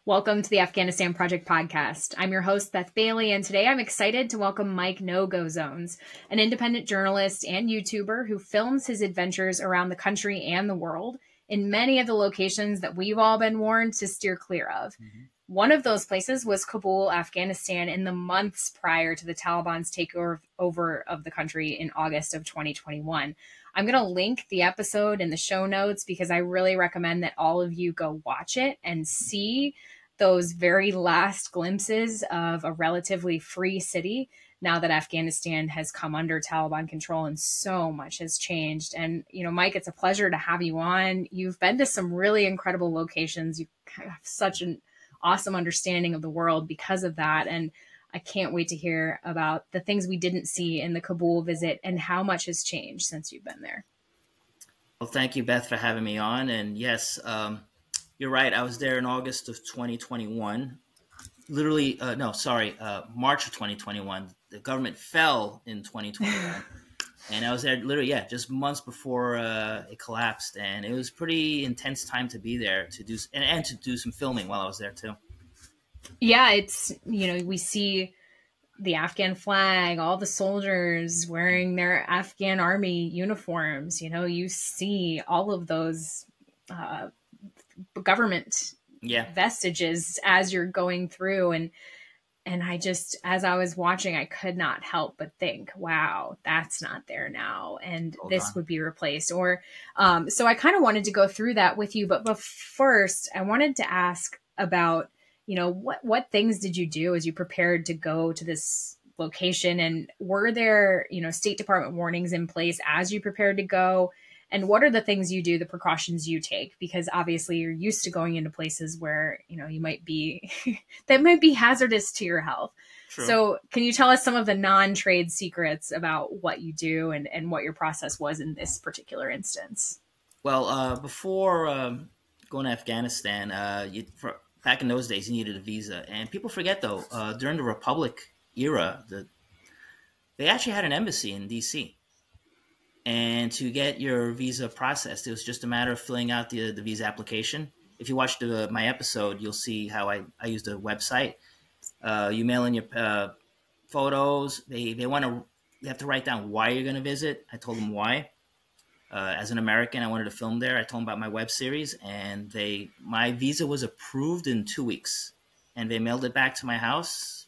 Welcome to the Afghanistan Project Podcast. I'm your host, Beth Bailey, and today I'm excited to welcome Mike No-Go Zones, an independent journalist and YouTuber who films his adventures around the country and the world in many of the locations that we've all been warned to steer clear of. One of those places was Kabul, Afghanistan, in the months prior to the Taliban's takeover of the country in August of 2021. I'm going to link the episode in the show notes because I really recommend that all of you go watch it and see those very last glimpses of a relatively free city now that Afghanistan has come under Taliban control and so much has changed. And, Mike, it's a pleasure to have you on. You've been to some really incredible locations. You have such an awesome understanding of the world because of that. And I can't wait to hear about the things we didn't see in the Kabul visit and how much has changed since you've been there. Well, thank you, Beth, for having me on. And yes, you're right. I was there in August of 2021. March of 2021. The government fell in 2021. And I was there just months before it collapsed. And it was pretty intense time to be there to do and to do some filming while I was there too. Yeah, it's, we see the Afghan flag, all the soldiers wearing their Afghan army uniforms. You see all of those government vestiges as you're going through. And I just, as I was watching, I could not help but think, wow, that's not there now. And this would be replaced. So I kind of wanted to go through that with you. But first, I wanted to ask about, what things did you do as you prepared to go to this location? And were there, State Department warnings in place as you prepared to go? And what are the things you do, the precautions you take? Because obviously you're used to going into places where, you might be, that might be hazardous to your health. True. So can you tell us some of the non-trade secrets about what you do and what your process was in this particular instance? Well, before going to Afghanistan, back in those days, you needed a visa. And people forget, though, during the Republic era, they actually had an embassy in D.C., and to get your visa processed, it was just a matter of filling out the visa application. If you watch my episode, you'll see how I used a website. You mail in your photos. They have to write down why you're going to visit. I told them why. As an American, I wanted to film there. I told them about my web series, and my visa was approved in 2 weeks, and they mailed it back to my house.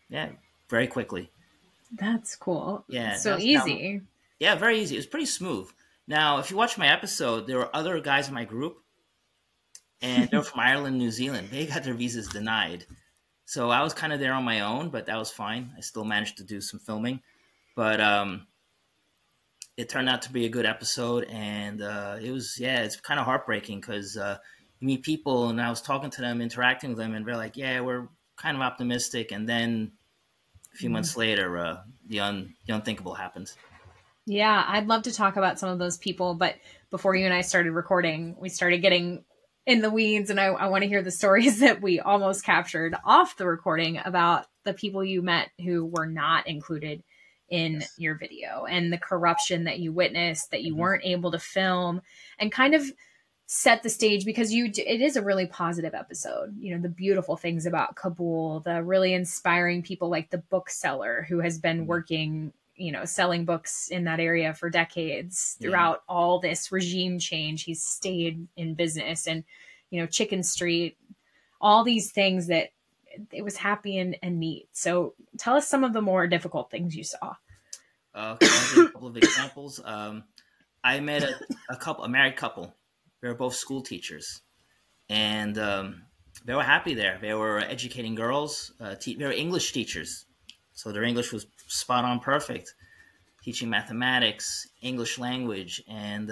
Yeah, very quickly. That's cool. Yeah, so easy. Yeah, very easy. It was pretty smooth. Now, if you watch my episode, there were other guys in my group, and they're from Ireland, New Zealand. They got their visas denied. So I was kind of there on my own, but that was fine. I still managed to do some filming. But it turned out to be a good episode, and it's kind of heartbreaking because you meet people, and I was talking to them, interacting with them, and they're like, yeah, we're kind of optimistic. And then a few months later, the unthinkable happens. Yeah, I'd love to talk about some of those people, but before you and I started recording, we started getting in the weeds, and I want to hear the stories that we almost captured off the recording about the people you met who were not included in your video and the corruption that you witnessed, that you weren't able to film, and kind of set the stage because it is a really positive episode. The beautiful things about Kabul, the really inspiring people like the bookseller who has been working selling books in that area for decades throughout all this regime change. He's stayed in business, and, Chicken Street, all these things that it was happy and neat. So tell us some of the more difficult things you saw. I'll give a couple of examples. I met a married couple. They were both school teachers, and they were happy there. They were educating girls. They were English teachers. So their English was spot on perfect, teaching mathematics, English language. And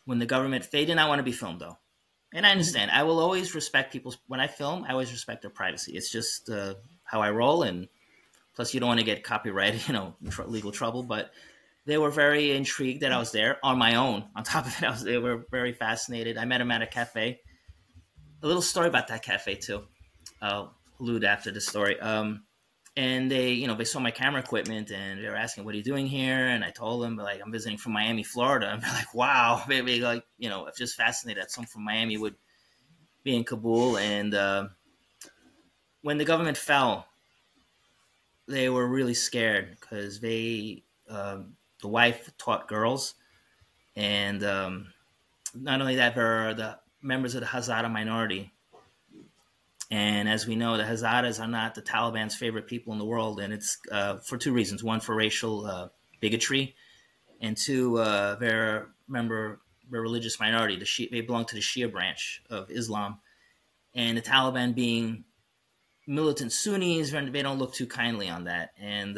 when the government, they did not want to be filmed, though. And I understand. I will always respect when I film, I always respect their privacy. It's just how I roll. And plus, you don't want to get copyrighted, legal trouble. But they were very intrigued that I was there on my own. On top of it, they were very fascinated. I met them at a cafe. A little story about that cafe, too. I'll allude after the story. And they saw my camera equipment, and they were asking, what are you doing here? And I told them, I'm visiting from Miami, Florida. And they're like, wow, maybe, just fascinated that someone from Miami would be in Kabul. And when the government fell, they were really scared because the wife taught girls. And not only that, there are the members of the Hazara minority. And as we know, the Hazaras are not the Taliban's favorite people in the world. And it's for two reasons. One, for racial bigotry. And two, they're a religious minority. They belong to the Shia branch of Islam. And the Taliban being militant Sunnis, they don't look too kindly on that. And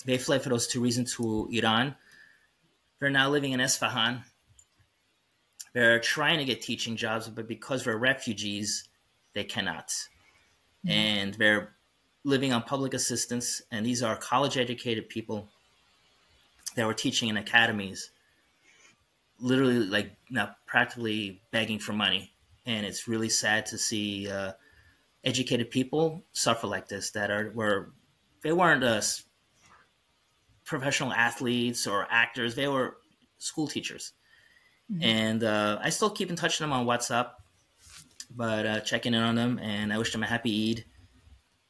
they fled for those two reasons to Iran. They're now living in Isfahan. They're trying to get teaching jobs, but because they're refugees, they cannot. Mm-hmm. And they're living on public assistance. And these are college-educated people that were teaching in academies, literally practically begging for money. And it's really sad to see educated people suffer like this. They weren't professional athletes or actors. They were school teachers. Mm-hmm. And I still keep in touch with them on WhatsApp, but checking in on them, and I wish them a happy Eid.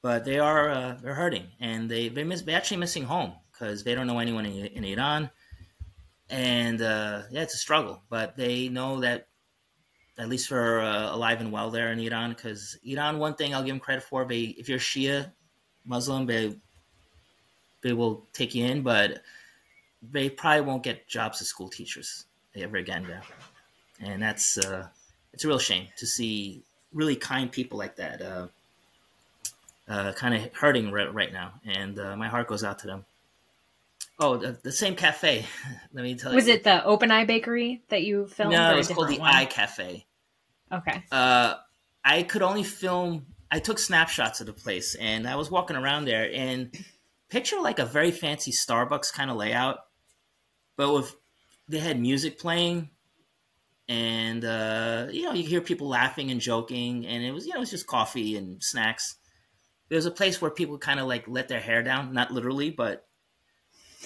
But they're hurting, and they're actually missing home because they don't know anyone in Iran. And it's a struggle, but they know that at least they're alive and well there in Iran, because Iran, one thing I'll give them credit for, if you're Shia Muslim, they will take you in, but they probably won't get jobs as school teachers ever again there. And that's it's a real shame to see really kind people like that kind of hurting right now. And my heart goes out to them. Oh, the same cafe. Let me tell you. Was it the Open Eye Bakery that you filmed? No, it was called the Eye Cafe. Okay. I could only film. I took snapshots of the place, and I was walking around there, and picture like a very fancy Starbucks kind of layout, but they had music playing, and you hear people laughing and joking, and it was it's just coffee and snacks. There was a place where people kind of like let their hair down, not literally, but.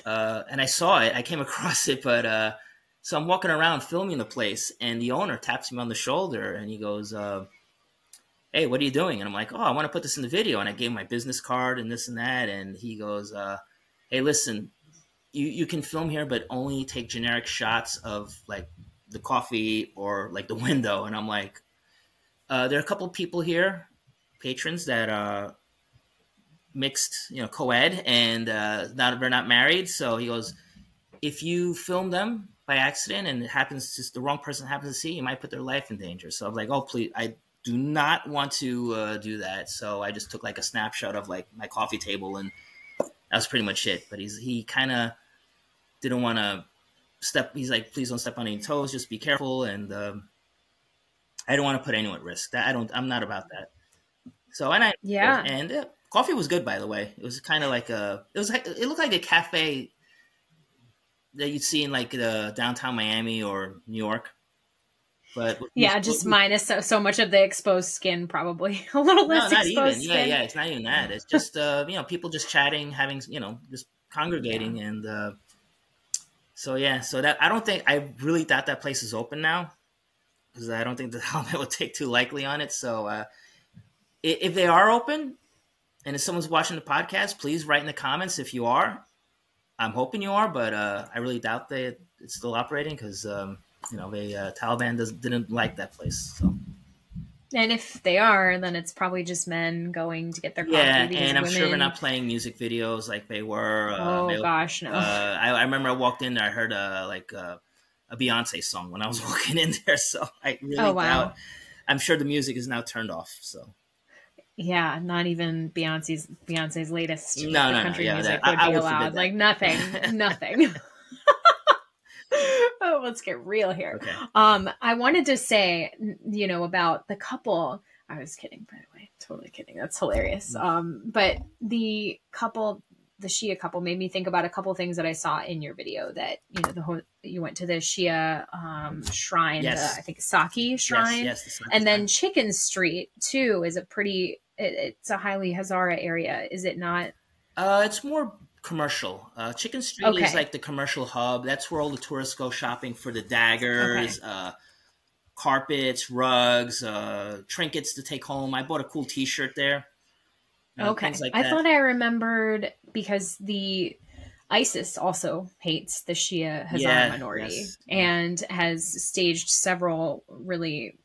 And I saw it. I came across it, but so I'm walking around filming the place, and the owner taps me on the shoulder, and he goes, "Hey, what are you doing?" And I'm like, "Oh, I want to put this in the video." And I gave him my business card and this and that, and he goes, "Hey, listen, you can film here, but only take generic shots of like the coffee or like the window." And I'm like, "There are a couple of people here, patrons that mixed, co-ed, and they're not married." So he goes, "If you film them by accident and the wrong person happens to see, you might put their life in danger." So I'm like, "Oh, please, I do not want to do that." So I just took like a snapshot of like my coffee table, and that was pretty much it. But he kind of didn't want to he's like, "Please don't step on any toes, just be careful." And I don't want to put anyone at risk. I'm not about that. So and coffee was good, by the way. It was kind of like it looked like a cafe that you'd see in like downtown Miami or New York. But just minus so much of the exposed skin, probably a little less exposed skin. Yeah, it's not even that. It's just people just chatting, having just congregating, and so that I really thought that place is open now, because I don't think the Taliban would take too likely on it. So if they are open. And if someone's watching the podcast, please write in the comments if you are. I'm hoping you are, but I really doubt it's still operating, because Taliban didn't like that place. So. And if they are, then it's probably just men going to get their coffee. Yeah, and I'm sure they're not playing music videos like they were. Gosh, no. I remember I walked in there, I heard a Beyonce song when I was walking in there, so I really doubt. I'm sure the music is now turned off, so. Yeah, not even Beyonce's latest country music would be allowed. Like nothing. Oh, let's get real here. Okay. I wanted to say, about the couple. I was kidding, by the way. Totally kidding. That's hilarious. But the Shia couple made me think about a couple things that I saw in your video. That you went to the Shia shrine, yes. I think Saki shrine, yes, the Saki and then Chicken Street too is it's a highly Hazara area, is it not? It's more commercial. Chicken Street is like the commercial hub. That's where all the tourists go shopping for the daggers. Okay. carpets, rugs, trinkets to take home. I bought a cool T-shirt there. Okay. Things like I that. thought I remembered because the ISIS also hates the Shia Hazara minority and has staged several really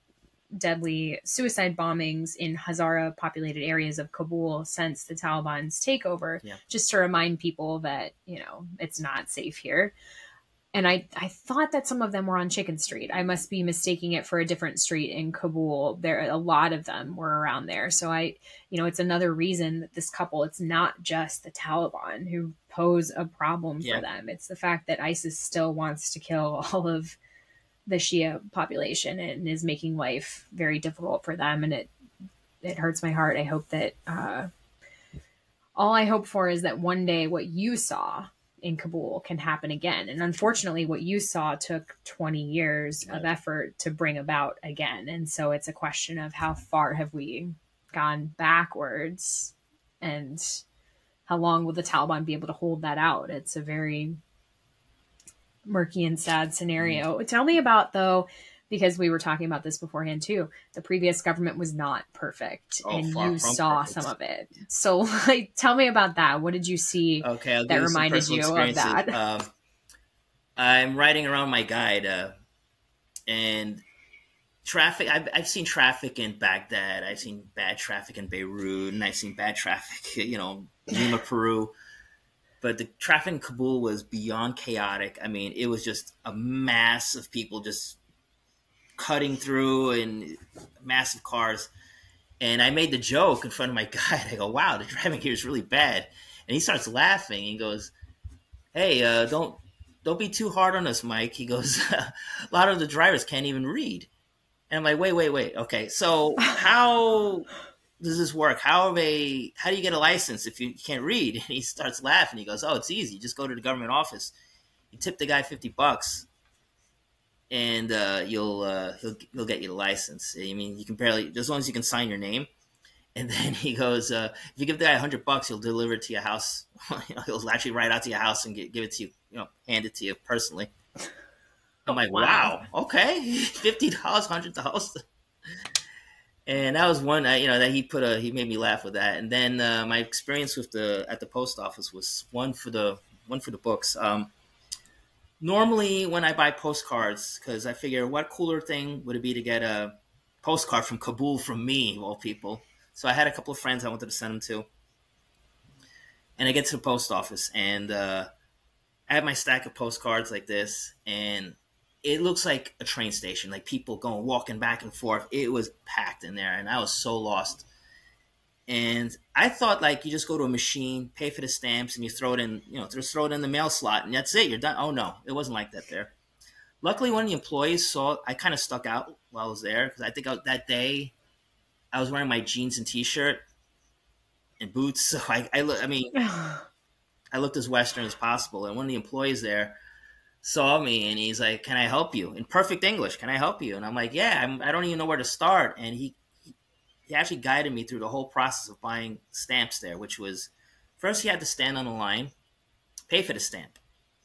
deadly suicide bombings in Hazara populated areas of Kabul since the Taliban's takeover, just to remind people that, you know, it's not safe here. And I thought that some of them were on Chicken Street. I must be mistaking it for a different street in Kabul. A lot of them were around there. So it's another reason that this couple, it's not just the Taliban who pose a problem for them. It's the fact that ISIS still wants to kill all of the Shia population and is making life very difficult for them. And it hurts my heart. I hope that all I hope for is that one day what you saw in Kabul can happen again. And unfortunately, what you saw took 20 years of effort to bring about again. And so it's a question of how far have we gone backwards and how long will the Taliban be able to hold that out? It's a very murky and sad scenario. Tell me about, though, because we were talking about this beforehand too, the previous government was not perfect, and you saw some of it. So tell me about that. What did you see that reminded you of that? I'm riding around my guide, and traffic, I've seen traffic in Baghdad. I've seen bad traffic in Beirut, and I've seen bad traffic, Lima, Peru. But the traffic in Kabul was beyond chaotic. I mean, it was just a mass of people just cutting through and massive cars. And I made the joke in front of my guide. I go, wow, the driving here is really bad. And he starts laughing. He goes, hey, don't be too hard on us, Mike. He goes, a lot of the drivers can't even read. And I'm like, wait. Okay, so how does this work? How do you get a license if you can't read? And he starts laughing. He goes, oh, it's easy. Just go to the government office. You tip the guy $50, and he'll get you the license. I mean, you can barely, as long as you can sign your name. And then he goes, if you give the guy $100, he'll deliver it to your house. He'll actually write out to your house and give it to you, hand it to you personally. I'm like, wow, okay, $50, $100. And that was one, that he made me laugh with that. And then my experience at the post office was one for the books. Normally, when I buy postcards, because I figure what cooler thing would it be to get a postcard from Kabul from me, of all people. So I had a couple of friends I wanted to send them to. And I get to the post office, and I have my stack of postcards like this, and it looks like a train station, like people walking back and forth. It was packed in there, and I was so lost. And I thought, you just go to a machine, pay for the stamps, and you throw it in, just throw it in the mail slot, and that's it. You're done. Oh, no, it wasn't like that there. Luckily, one of the employees saw, I kind of stuck out while I was there, because I think that day I was wearing my jeans and T-shirt and boots. So I looked as Western as possible. And one of the employees there saw me, and he's like, can I help you? In perfect English, can I help you? And I'm like, yeah, I don't even know where to start. And he actually guided me through the whole process of buying stamps there, which was, first you had to stand on the line, pay for the stamp.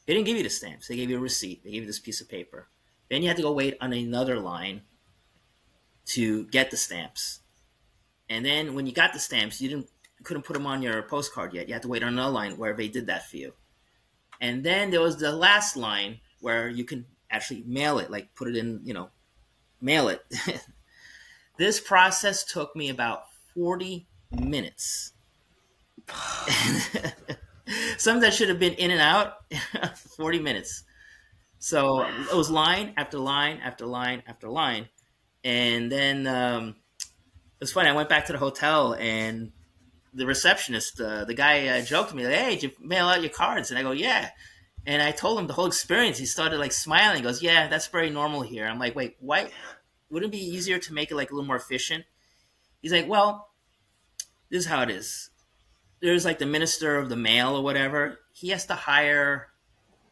They didn't give you the stamps. They gave you a receipt. They gave you this piece of paper. Then you had to go wait on another line to get the stamps. And then when you got the stamps, you couldn't put them on your postcard yet. You had to wait on another line where they did that for you. And then there was the last line where you can actually mail it, put it in, mail it. This process took me about 40 minutes. Some that should have been in and out, 40 minutes. So it was line after line after line after line. And then it was funny. I went back to the hotel, and the receptionist, the guy joked to me, hey, did you mail out your cards? And I go, yeah. And I told him the whole experience. He started smiling. He goes, yeah, that's very normal here. I'm like, wait, what? Wouldn't it be easier to make it a little more efficient? He's like, well, this is how it is. There's the minister of the mail or whatever. He has to hire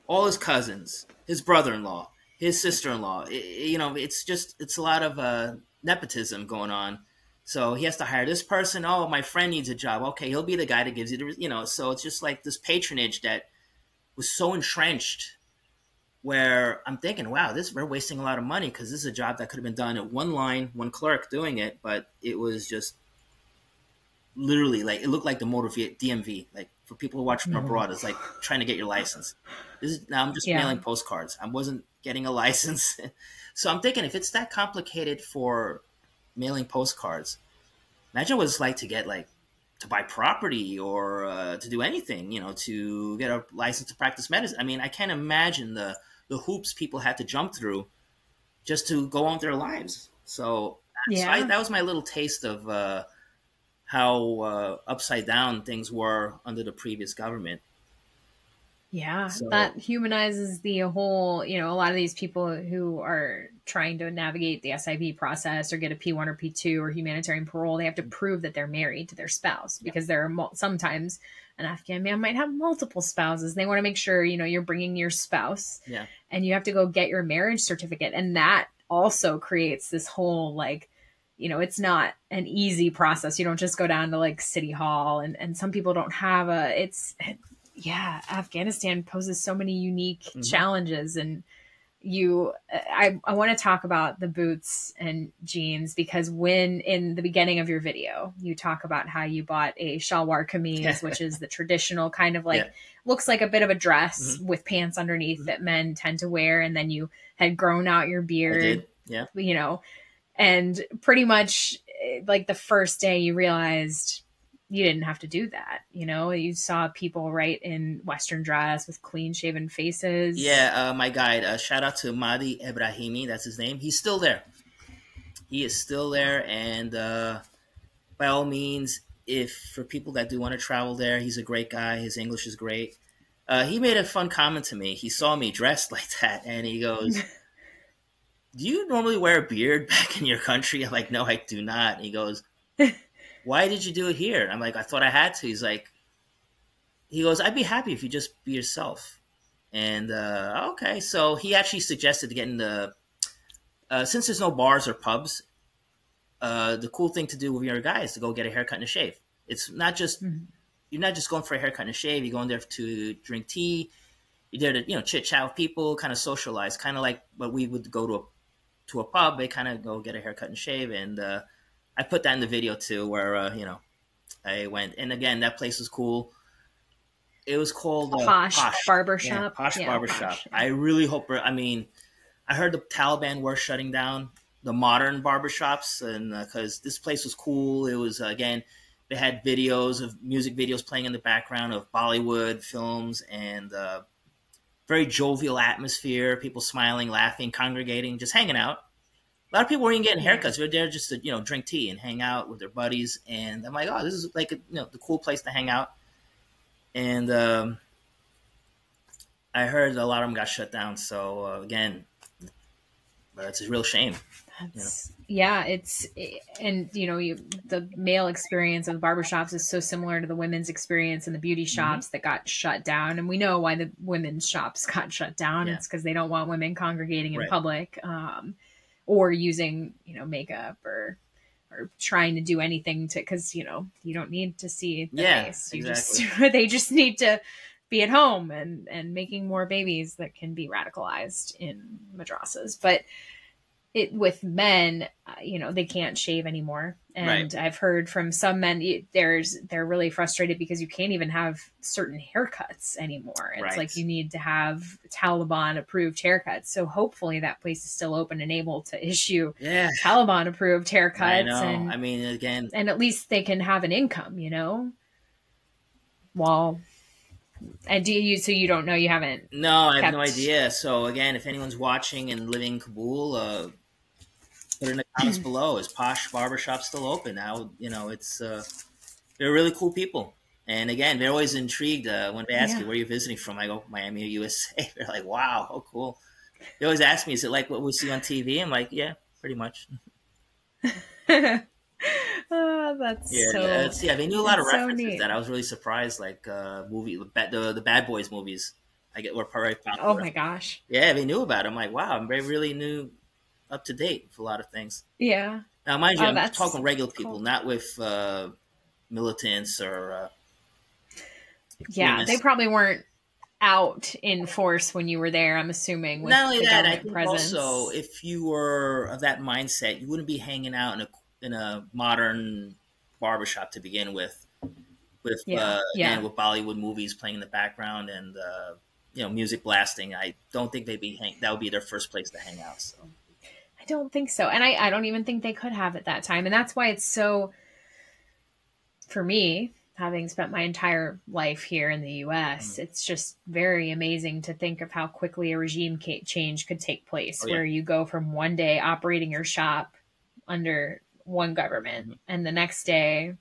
all his cousins, his brother-in-law, his sister-in-law. It's a lot of nepotism going on. So he has to hire this person. Oh, my friend needs a job. Okay, he'll be the guy that gives you so it's just this patronage that was so entrenched where I'm thinking, wow, we're wasting a lot of money because this is a job that could have been done at one line, one clerk doing it, but it was just literally like it looked like the motor DMV. Like for people who watch from abroad, it's like trying to get your license. Now I'm just mailing postcards. I wasn't getting a license, so I'm thinking if it's that complicated for mailing postcards, imagine what it's like to get to buy property or to do anything, to get a license to practice medicine. I mean, I can't imagine the hoops people had to jump through just to go on with their lives. So that was my little taste of how upside down things were under the previous government. Yeah, so that humanizes the whole, a lot of these people who are trying to navigate the SIV process or get a P1 or P2 or humanitarian parole, they have to prove that they're married to their spouse because there are sometimes an Afghan man might have multiple spouses. They want to make sure, you're bringing your spouse and you have to go get your marriage certificate. And that also creates this whole it's not an easy process. You don't just go down to City Hall and some people don't have Afghanistan poses so many unique challenges, and I want to talk about the boots and jeans because when in the beginning of your video, you talk about how you bought a shalwar kameez, which is the traditional kind of looks like a bit of a dress with pants underneath that men tend to wear. And then you had grown out your beard, and pretty much the first day you realized you didn't have to do that. You saw people right in Western dress with clean shaven faces. Yeah. My guide, shout out to Mahdi Ebrahimi. That's his name. He's still there. He is still there. And by all means, for people that do want to travel there, he's a great guy. His English is great. He made a fun comment to me. He saw me dressed like that and he goes, do you normally wear a beard back in your country? I'm like, no, I do not. And he goes, why did you do it here? I'm like, I thought I had to. He goes, I'd be happy if you just be yourself. And okay. So he actually suggested getting since there's no bars or pubs, the cool thing to do with your guy is to go get a haircut and a shave. It's not just, you're not just going for a haircut and a shave. You're going there to drink tea. You're there to, chit chat with people, kind of socialize, kind of like what we would go to a pub. They kind of go get a haircut and shave. And, I put that in the video too, where I went, and again, that place was cool. It was called Posh Barbershop. Yeah, Posh Barbershop. Posh. I really hope. I heard the Taliban were shutting down the modern barbershops, and because this place was cool, it was again they had music videos playing in the background of Bollywood films, and very jovial atmosphere. People smiling, laughing, congregating, just hanging out. A lot of people weren't even getting haircuts. They're there just to, drink tea and hang out with their buddies. And I'm like, oh, this is the cool place to hang out. And I heard a lot of them got shut down. So again, it's a real shame. Yeah, the male experience of barbershops is so similar to the women's experience in the beauty shops that got shut down. And we know why the women's shops got shut down. It's because they don't want women congregating in public. Or using, makeup or trying to do anything because, you don't need to see the face. They just need to be at home and making more babies that can be radicalized in madrasas. But with men, they can't shave anymore. And I've heard from some men, they're really frustrated because you can't even have certain haircuts anymore. It's like you need to have Taliban approved haircuts. So hopefully that place is still open and able to issue Taliban approved haircuts. I know. And at least they can have an income, And so you don't know, you haven't? No, I have no idea. So again, if anyone's watching and living in Kabul, put in the comments below. Is Posh Barbershop still open? Now, it's they're really cool people. And again, they're always intrigued when they ask you where you're visiting from. I go, Miami or USA. They're like, wow, oh cool. They always ask me, is it like what we see on TV? I'm like, yeah, pretty much. Oh, that's they knew a lot of references that I was really surprised. Like the Bad Boys movies, were very popular. Oh my gosh! Yeah, they knew about it. I'm like, wow, they really knew up to date with a lot of things. Yeah. Now, mind you, I'm talking regular people, not with militants or. They probably weren't out in force when you were there, I'm assuming, with Not only the that, I government think presence. also if you were of that mindset, you wouldn't be hanging out in a modern barbershop to begin with again, with Bollywood movies playing in the background and music blasting. I don't think that would be their first place to hang out. So I don't think so, and I don't even think they could have at that time, and that's why it's so, for me, having spent my entire life here in the U.S., it's just very amazing to think of how quickly a regime change could take place, where you go from one day operating your shop under one government, and the next day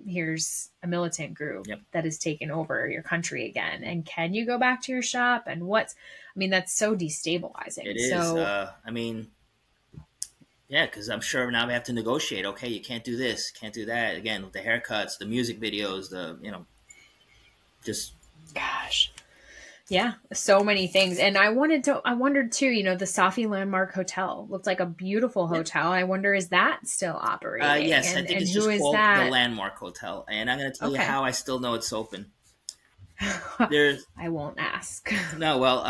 here's a militant group that has taken over your country again. And can you go back to your shop? And that's so destabilizing. It is. Because I'm sure now we have to negotiate. Okay, you can't do this, can't do that. Again, with the haircuts, the music videos, just. Gosh. Yeah, so many things. And I wondered too, the Safi Landmark Hotel looked like a beautiful hotel. I wonder, is that still operating? Yes, I think it's just called the Landmark Hotel. And I'm going to tell you how I still know it's open. I won't ask. No, well,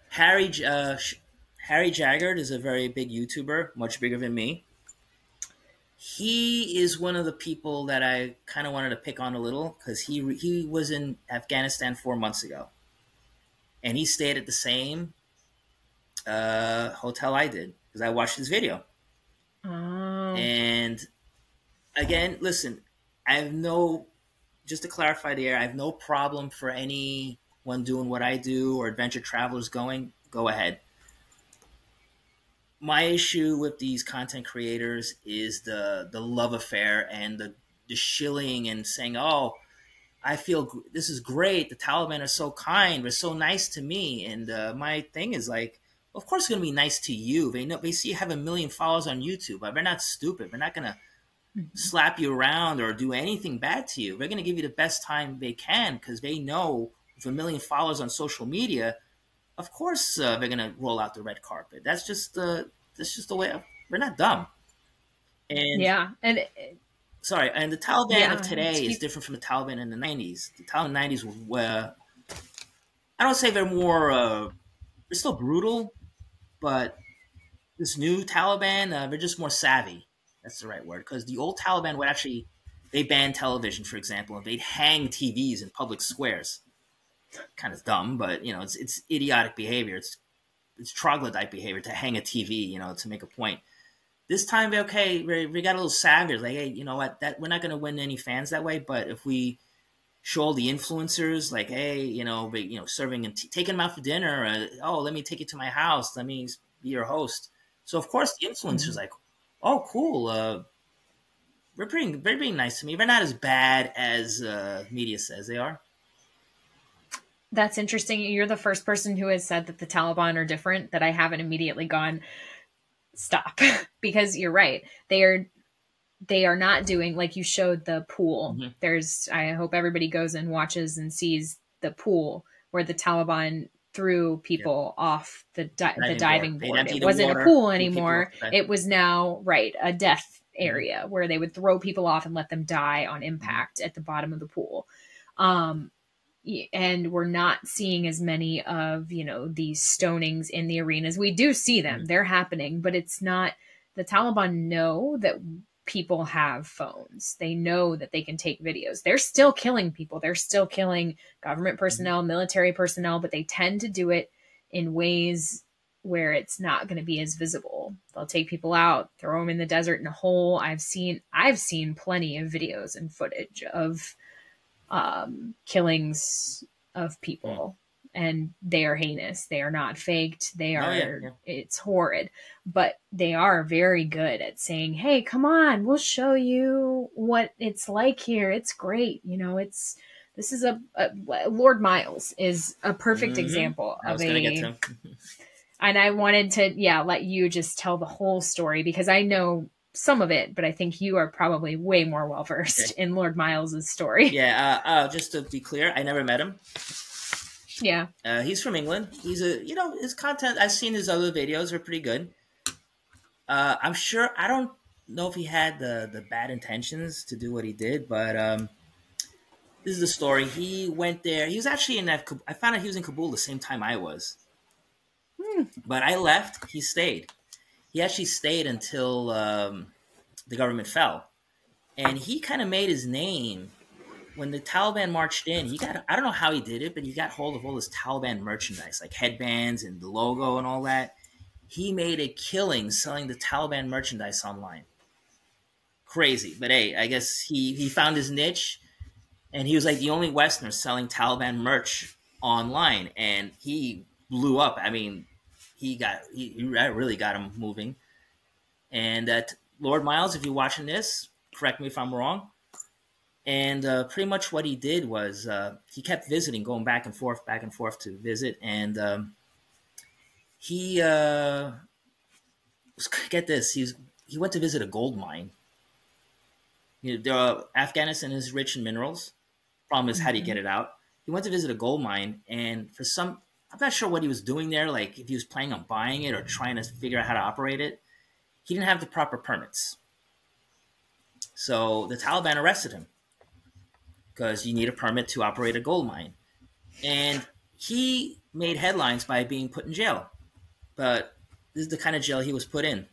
Harry Jaggard is a very big YouTuber, much bigger than me. He is one of the people that I kind of wanted to pick on a little, because he was in Afghanistan 4 months ago. And he stayed at the same hotel I did, because I watched his video. Oh. And again, listen, just to clarify there, I have no problem for anyone doing what I do or adventure travelers go ahead. My issue with these content creators is the love affair and the shilling and saying, oh, I feel this is great. The Taliban are so kind. They're so nice to me. And my thing is like, of course, it's going to be nice to you. They see you have 1 million followers on YouTube. But they're not stupid. They're not going to slap you around or do anything bad to you. They're going to give you the best time they can, because they know with 1 million followers on social media, of course they're going to roll out the red carpet. That's just the way. We're not dumb. And sorry, and the Taliban of today is different from the Taliban in the 90s. The Taliban in the 90s were, I don't say they're more, they're still brutal, but this new Taliban, they're just more savvy. That's the right word. Because the old Taliban would actually, they banned television, for example, and they'd hang TVs in public squares. Kind of dumb, but, it's idiotic behavior. It's troglodyte behavior to hang a TV, to make a point. This time, we got a little savage. Like, hey, you know what? That we're not going to win any fans that way. But if we show all the influencers, like, hey, serving and taking them out for dinner. Let me take you to my house. Let me be your host. So of course the influencers like, oh, cool. They're being nice to me. They're not as bad as media says they are. That's interesting. You're the first person who has said that the Taliban are different, that I haven't immediately gone, stop. Because you're right. They are not doing, like you showed the pool. I hope everybody goes and watches and sees the pool where the Taliban threw people off the diving board. It wasn't a pool anymore. It was now, a death area where they would throw people off and let them die on impact at the bottom of the pool. And we're not seeing as many of, these stonings in the arenas. We do see them. They're happening, but it's not, the Taliban know that people have phones. They know that they can take videos. They're still killing people. They're still killing government personnel, military personnel, but they tend to do it in ways where it's not going to be as visible. They'll take people out, throw them in the desert in a hole. I've seen plenty of videos and footage of killings of people, and they are heinous. They are not faked. They are, it's horrid, but they are very good at saying, hey, come on, we'll show you what it's like here. It's great. This is Lord Miles is a perfect example of and I wanted to, let you just tell the whole story, because I know some of it, but I think you are probably way more well-versed in Lord Miles's story. Just to be clear, I never met him. Yeah. He's from England. He's his content, I've seen his other videos are pretty good. I'm sure, I don't know if he had the bad intentions to do what he did, but this is the story. He went there. He was actually in that. I found out he was in Kabul the same time I was. But I left. He stayed. He actually stayed until the government fell. And he kind of made his name when the Taliban marched in. He got, I don't know how he did it, but he got hold of all this Taliban merchandise, like headbands and the logo and all that. He made a killing selling the Taliban merchandise online. Crazy. But hey, I guess he found his niche, and he was like the only Westerner selling Taliban merch online, and he blew up. I mean, he really got him moving. And Lord Miles, if you're watching this, correct me if I'm wrong. And pretty much what he did was he kept visiting, going back and forth to visit. And he get this, he went to visit a gold mine. You know, Afghanistan is rich in minerals. Problem is, how do you get it out? He went to visit a gold mine, and for some, I'm not sure what he was doing there, like if he was planning on buying it or trying to figure out how to operate it. He didn't have the proper permits. So the Taliban arrested him because you need a permit to operate a gold mine. And he made headlines by being put in jail. But this is the kind of jail he was put in.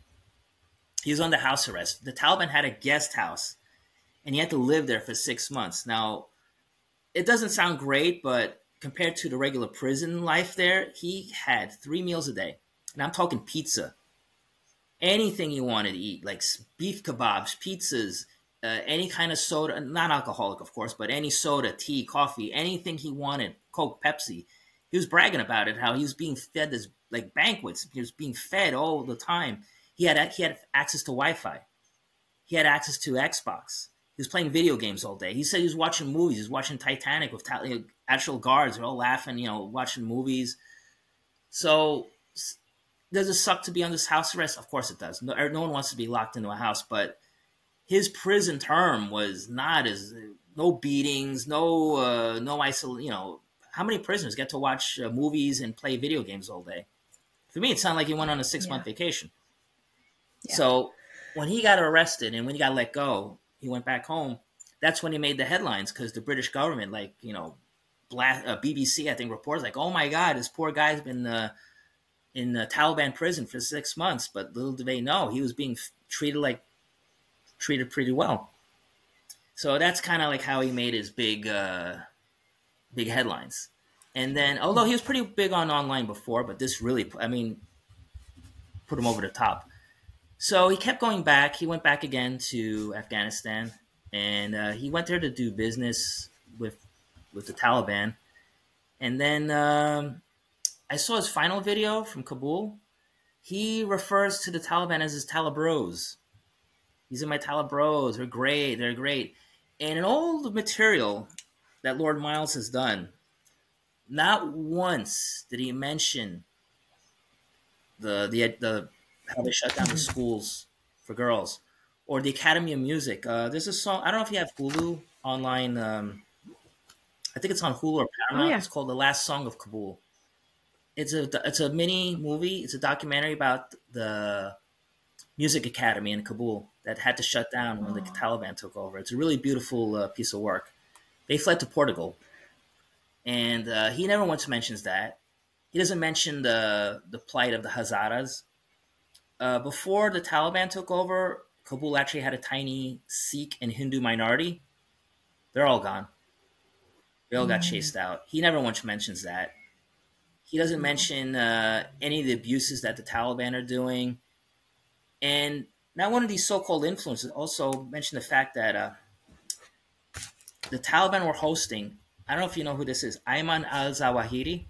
He was under house arrest. The Taliban had a guest house, and he had to live there for 6 months. Now, it doesn't sound great, but compared to the regular prison life there, he had 3 meals a day. And I'm talking pizza. Anything he wanted to eat, like beef kebabs, pizzas, any kind of soda, not alcoholic, of course, but any soda, tea, coffee, anything he wanted, Coke, Pepsi. He was bragging about it, how he was being fed this, like banquets. He was being fed all the time. He had access to Wi-Fi. He had access to Xbox. He was playing video games all day. He said he was watching movies. He was watching Titanic with actual guards. They're all laughing, watching movies. So does it suck to be under house arrest? Of course it does. No one wants to be locked into a house, but his prison term was not no beatings, no isolation. How many prisoners get to watch movies and play video games all day? For me, it sounded like he went on a 6-month vacation. Yeah. So when he got arrested and when he got let go, he went back home. That's when he made the headlines, because the British government, BBC, I think, reports like, "Oh my God, this poor guy's been in the Taliban prison for 6 months." But little do they know, he was being treated pretty well. So that's kind of like how he made his big headlines. And then, although he was pretty big on online before, but this really, put him over the top. So he kept going back. He went back again to Afghanistan, and he went there to do business with the Taliban. And then I saw his final video from Kabul. He refers to the Taliban as his Talibros. These are my Talibros. They're great. They're great. And in all the material that Lord Miles has done, not once did he mention the how they shut down the schools for girls, or the Academy of Music. There's a song, I don't know if you have Hulu online. I think it's on Hulu or Paramount. Oh, yeah. It's called "The Last Song of Kabul." It's a mini movie. It's a documentary about the music academy in Kabul that had to shut down when the Taliban took over. It's a really beautiful piece of work. They fled to Portugal, and he never once mentions that. He doesn't mention the plight of the Hazaras. Before the Taliban took over, Kabul actually had a tiny Sikh and Hindu minority. They're all gone. They all got chased out. He never once mentions that. He doesn't mention any of the abuses that the Taliban are doing. And not one of these so-called influencers also mentioned the fact that the Taliban were hosting, I don't know if you know who this is, Ayman al-Zawahiri.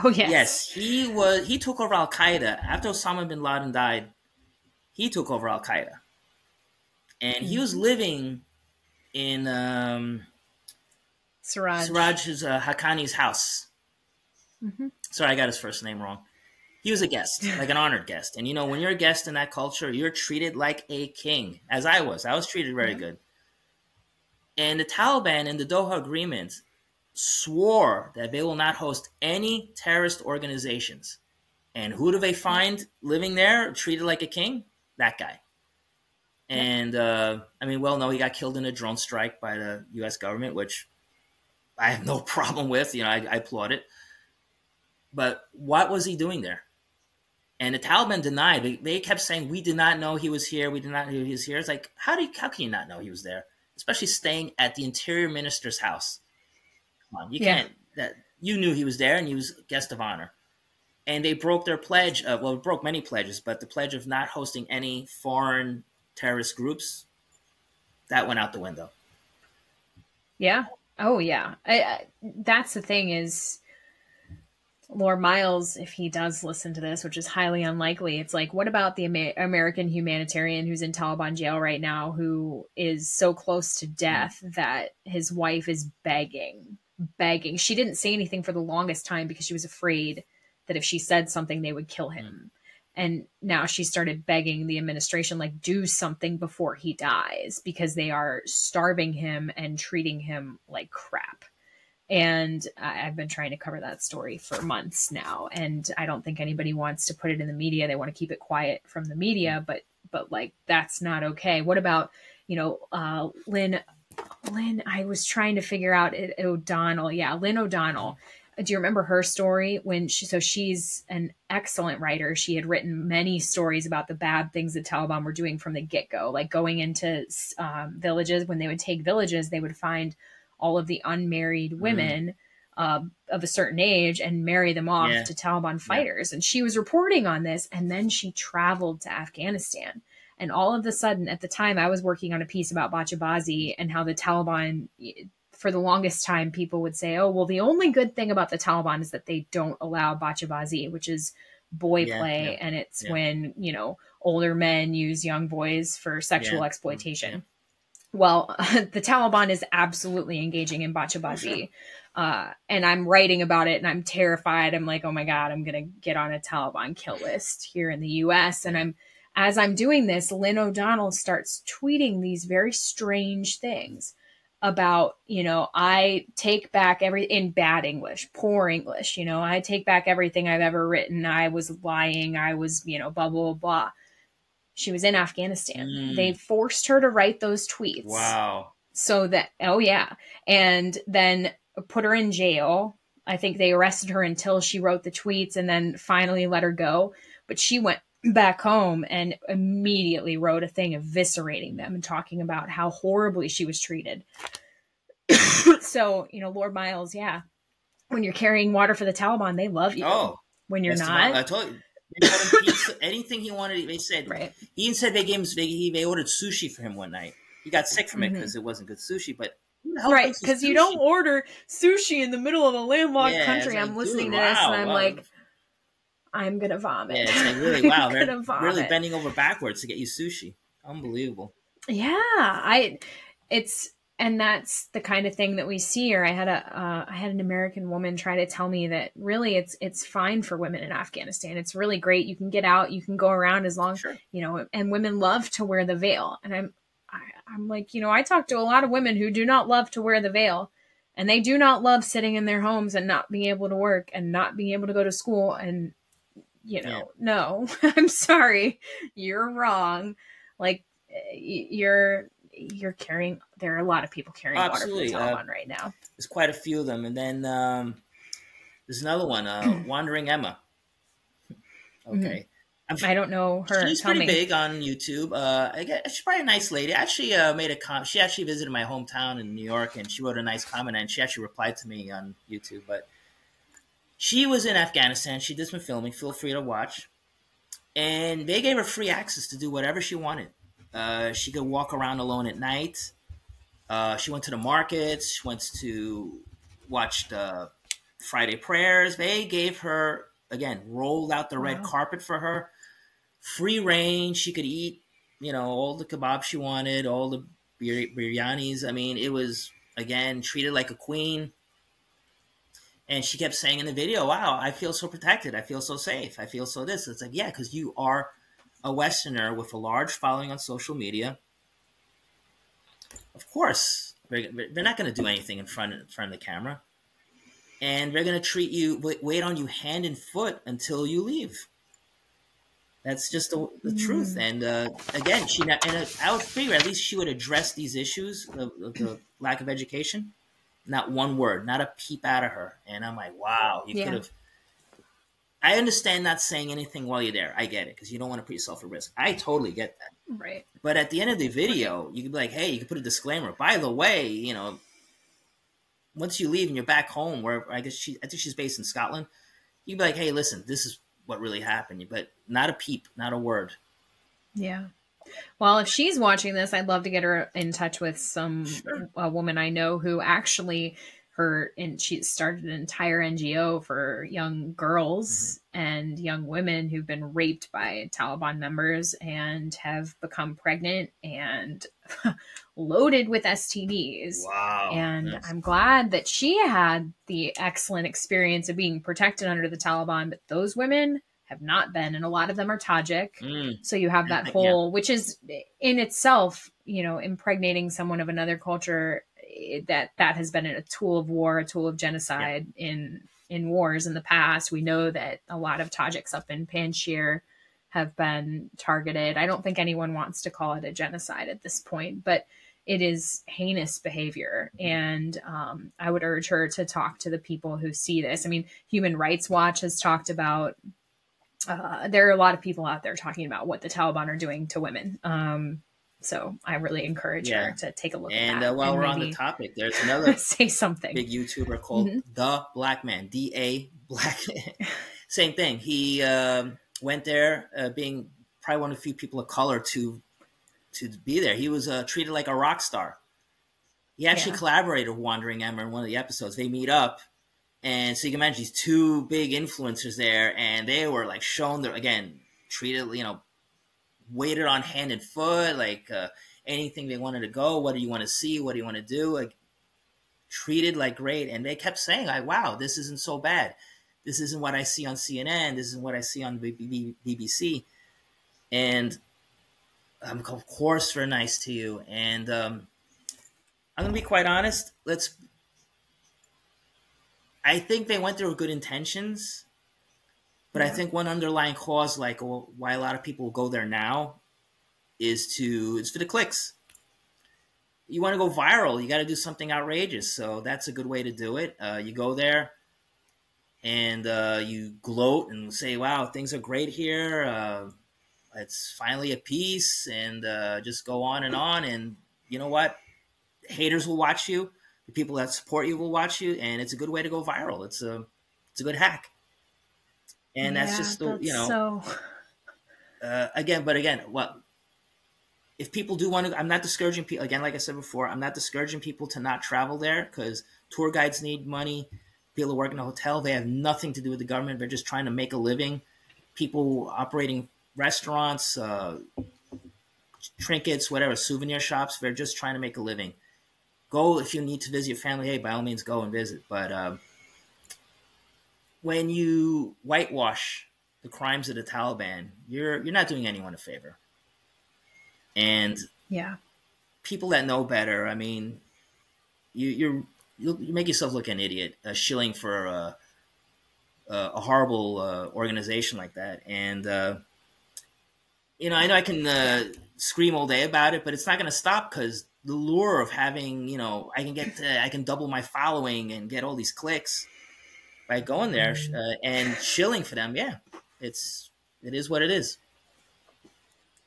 Oh, yes. Yes, he took over Al-Qaeda. After Osama bin Laden died, he took over Al-Qaeda. And he was living in Siraj's Haqqani's house. Mm-hmm. Sorry, I got his first name wrong. He was a guest, like an honored guest. And, when you're a guest in that culture, you're treated like a king, as I was. I was treated very good. And the Taliban in the Doha Agreement swore that they will not host any terrorist organizations. And who do they find living there, treated like a king? That guy. And I mean, well, no, he got killed in a drone strike by the U.S. government, which I have no problem with. You know, I applaud it. But what was he doing there? And the Taliban denied. They kept saying, we did not know he was here. We did not know he was here. It's like, how can you not know he was there? Especially staying at the interior minister's house. Come on, you can't. You knew he was there, and he was guest of honor. And they broke their pledge. Well, it broke many pledges, but the pledge of not hosting any foreign terrorist groups, that went out the window. Yeah. Oh, yeah. That's the thing is, Lord Miles, if he does listen to this, which is highly unlikely, it's like, what about the American humanitarian who's in Taliban jail right now, who is so close to death that his wife is begging. She didn't say anything for the longest time because she was afraid that if she said something, they would kill him. And now she started begging the administration, like, do something before he dies, because they are starving him and treating him like crap. And I've been trying to cover that story for months now. And I don't think anybody wants to put it in the media. They want to keep it quiet from the media, but like, that's not okay. What about, Lynn, I was trying to figure out O'Donnell. Yeah. Lynn O'Donnell. Do you remember her story when she's an excellent writer. She had written many stories about the bad things the Taliban were doing from the get-go, like going into villages. When they would take villages, they would find all of the unmarried women of a certain age and marry them off to Taliban fighters. And she was reporting on this. And then she traveled to Afghanistan. And all of a sudden, at the time, I was working on a piece about bachabazi and how the Taliban, for the longest time, people would say, oh, well, the only good thing about the Taliban is that they don't allow bachabazi, which is boy play. And it's when, older men use young boys for sexual exploitation. Well, the Taliban is absolutely engaging in bachabazi. And I'm writing about it and I'm terrified. I'm like, oh my God, I'm going to get on a Taliban kill list here in the US. And as I'm doing this, Lynn O'Donnell starts tweeting these very strange things about, I take back in bad English, poor English, I take back everything I've ever written. I was lying. I was, blah, blah, blah. She was in Afghanistan. They forced her to write those tweets. Wow. So that, and then put her in jail. I think they arrested her until she wrote the tweets and then finally let her go. But she went back home and immediately wrote a thing eviscerating them and talking about how horribly she was treated. So, Lord Miles, when you're carrying water for the Taliban, they love you. Oh, when you're not. I told you. Anything he wanted, they said. Right. He even said they ordered sushi for him one night. He got sick from it because it wasn't good sushi, but right, because you don't order sushi in the middle of a landlocked country. I'm listening to this and I'm like, I'm gonna vomit. Yeah, it's like really wow. They're really bending over backwards to get you sushi. Unbelievable. Yeah, and that's the kind of thing that we see here. I had an American woman try to tell me that really it's fine for women in Afghanistan. It's really great. You can get out, you can go around as long, and women love to wear the veil. And I'm like, I talk to a lot of women who do not love to wear the veil, and they do not love sitting in their homes and not being able to work and not being able to go to school. And, no, I'm sorry, you're wrong. Like you're carrying, there are a lot of people carrying water for the Taliban right now. There's quite a few of them. And then there's another one, Wandering Emma. Okay. I don't know her. She's pretty big on YouTube. She's probably a nice lady. I actually made a comment. She actually visited my hometown in New York, and she wrote a nice comment, and she actually replied to me on YouTube. But she was in Afghanistan. She did some filming. Feel free to watch. And they gave her free access to do whatever she wanted. She could walk around alone at night. She went to the markets. She went to watch the Friday prayers. They gave her, again, rolled out the red carpet for her. Free reign. She could eat, all the kebabs she wanted, all the biryanis. I mean, it was, again, treated like a queen. And she kept saying in the video, wow, I feel so protected. I feel so safe. I feel so this. It's like, yeah, because you are a Westerner with a large following on social media. Of course, they're not going to do anything in front of the camera. And they're going to treat you, wait on you hand and foot until you leave. That's just the truth. And again, I would figure at least she would address these issues of the lack of education. Not one word, not a peep out of her. And I'm like, wow, you could have. I understand not saying anything while you're there. I get it, because you don't want to put yourself at risk. I totally get that. Right. But at the end of the video, you could be like, hey, you could put a disclaimer. By the way, once you leave and you're back home, where I think she's based in Scotland, you'd be like, hey, listen, this is what really happened. But not a peep, not a word. Yeah. Well, if she's watching this, I'd love to get her in touch with a woman I know who actually she started an entire NGO for young girls and young women who've been raped by Taliban members and have become pregnant and loaded with STDs. Wow. And I'm glad that she had the excellent experience of being protected under the Taliban, but those women have not been, and a lot of them are Tajik. So you have that whole, which is in itself, impregnating someone of another culture, that has been a tool of war, a tool of genocide in wars in the past. We know that a lot of Tajiks up in Panjshir have been targeted. I don't think anyone wants to call it a genocide at this point, but it is heinous behavior. And I would urge her to talk to the people who see this. I mean, Human Rights Watch has talked about, there are a lot of people out there talking about what the Taliban are doing to women. So I really encourage her to take a look at that. And while we're on the topic, there's another say something big YouTuber called The Black Man, D.A. Black. Same thing. He went there being probably one of the few people of color to be there. He was treated like a rock star. He actually collaborated with Wandering Emma in one of the episodes. They meet up. And so you can imagine these two big influencers there, and they were like shown their, again, treated, waited on hand and foot, like anything they wanted to go. What do you want to see? What do you want to do? Like, treated like great. And they kept saying, like, wow, this isn't so bad. This isn't what I see on CNN. This isn't what I see on BBC. And of course, we're nice to you. And I'm going to be quite honest. I think they went there with good intentions. But I think one underlying cause, why a lot of people go there now, is for the clicks. You want to go viral, you got to do something outrageous. So that's a good way to do it. You go there and you gloat and say, "Wow, things are great here. It's finally at peace," and just go on. And you know what? Haters will watch you. The people that support you will watch you, and it's a good way to go viral. It's a good hack. And that's just again, if people do want to, I'm not discouraging people. Again, like I said before, I'm not discouraging people to not travel there, because tour guides need money. People who work in a hotel, they have nothing to do with the government. They're just trying to make a living. People operating restaurants, trinkets, whatever, souvenir shops, they're just trying to make a living. Go if you need to visit your family. Hey, by all means, go and visit. But when you whitewash the crimes of the Taliban, you're not doing anyone a favor. And people that know better, I mean, you make yourself look an idiot, shilling for a horrible organization like that. And I know I can scream all day about it, but it's not going to stop, because the lure of having, I can double my following and get all these clicks by going there and shilling for them. Yeah, it is what it is.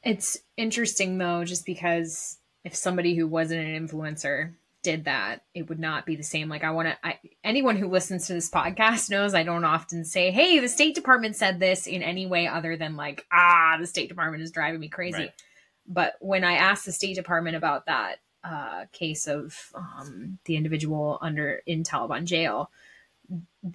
It's interesting though, just because if somebody who wasn't an influencer did that, it would not be the same. Like, anyone who listens to this podcast knows I don't often say, hey, the State Department said this, in any way other than like, the State Department is driving me crazy. Right. But when I asked the State Department about that case of the individual in Taliban jail,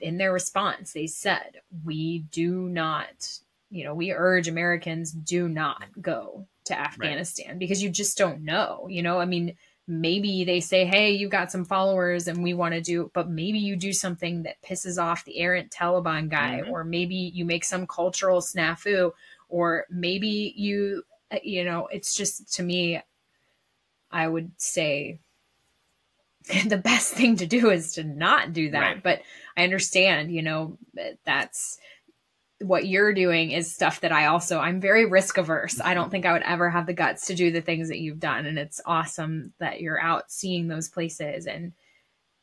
in their response, they said, we do not, we urge Americans, do not go to Afghanistan, because you just don't know, I mean, maybe they say, hey, you've got some followers and we want to do, but maybe you do something that pisses off the errant Taliban guy, or maybe you make some cultural snafu, or maybe you, it's just, to me, I would say the best thing to do is to not do that. Right. But I understand, that's, what you're doing is stuff that I'm very risk averse. I don't think I would ever have the guts to do the things that you've done. And it's awesome that you're out seeing those places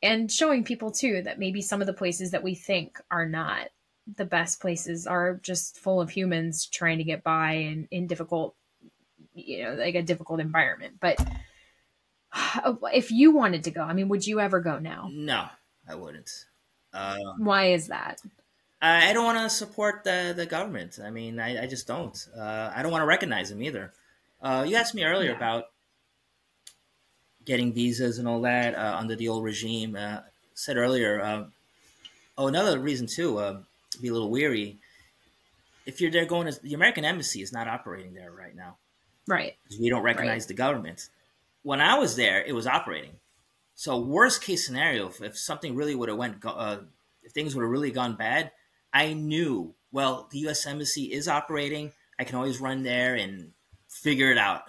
and showing people too, that maybe some of the places that we think are not the best places are just full of humans trying to get by in difficult, like a difficult environment. But if you wanted to go, I mean, would you ever go now? No, I wouldn't. Why is that? I don't want to support the government. I mean, I just don't. I don't want to recognize them either. You asked me earlier about getting visas and all that under the old regime. Said earlier, another reason too, be a little weary. If you're there going, the American embassy is not operating there right now. Right. We don't recognize the government. When I was there, it was operating. So worst case scenario, if something really would have if things would have really gone bad, I knew, well, the U.S. Embassy is operating. I can always run there and figure it out.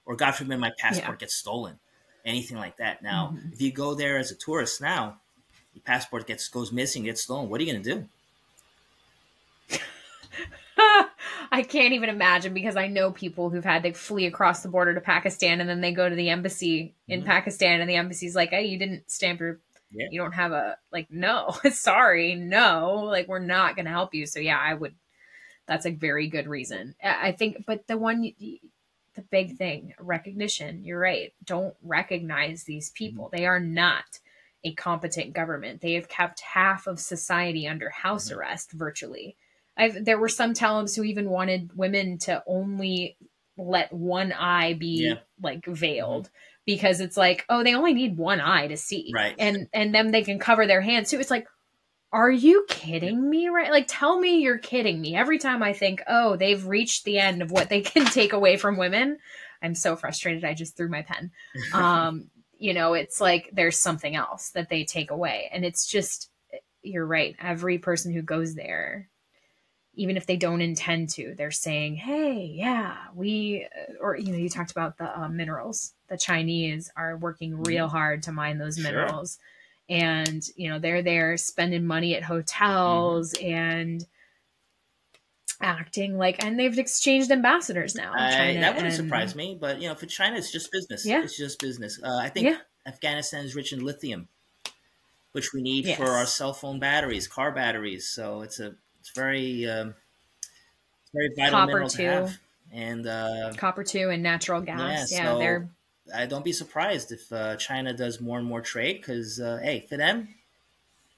Or God forbid my passport gets stolen. Anything like that. Now, if you go there as a tourist now, your passport goes missing, gets stolen. What are you going to do? I can't even imagine, because I know people who've had to flee across the border to Pakistan, and then they go to the embassy in Pakistan, and the embassy's like, hey, you didn't stamp your... Yeah. You don't have no, sorry, no, like, we're not going to help you. So yeah, that's a very good reason. I think, but the big thing, recognition, you're right. Don't recognize these people. They are not a competent government. They have kept half of society under house arrest virtually. There were some Talibans who even wanted women to only let one eye be veiled. Because it's like, oh, they only need one eye to see. Right. And then they can cover their hands too. It's like, are you kidding me? Right? Like, tell me you're kidding me. Every time I think, oh, they've reached the end of what they can take away from women, I'm so frustrated. I just threw my pen. It's like there's something else that they take away. And it's just, you're right. Every person who goes there, even if they don't intend to, they're saying, hey, yeah, you talked about the minerals. The Chinese are working real hard to mine those minerals. And, they're there spending money at hotels and acting like, and they've exchanged ambassadors now. That wouldn't surprise me. But, for China, it's just business. Yeah. It's just business. I think Afghanistan is rich in lithium, which we need for our cell phone batteries, car batteries. So it's very vital copper mineral too. To have. And copper too, and natural gas. So I don't be surprised if China does more and more trade, because hey, for them,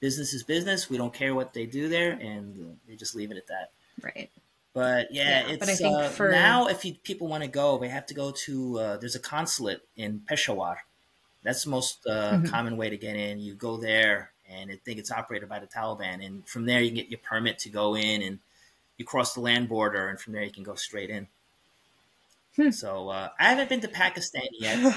business is business. We don't care what they do there, and they just leave it at that. Right. But it's but I think now if people want to go, they have to go to there's a consulate in Peshawar. That's the most common way to get in. You go there, and I think it's operated by the Taliban. And from there, you can get your permit to go in, and you cross the land border, and from there, you can go straight in. So I haven't been to Pakistan yet.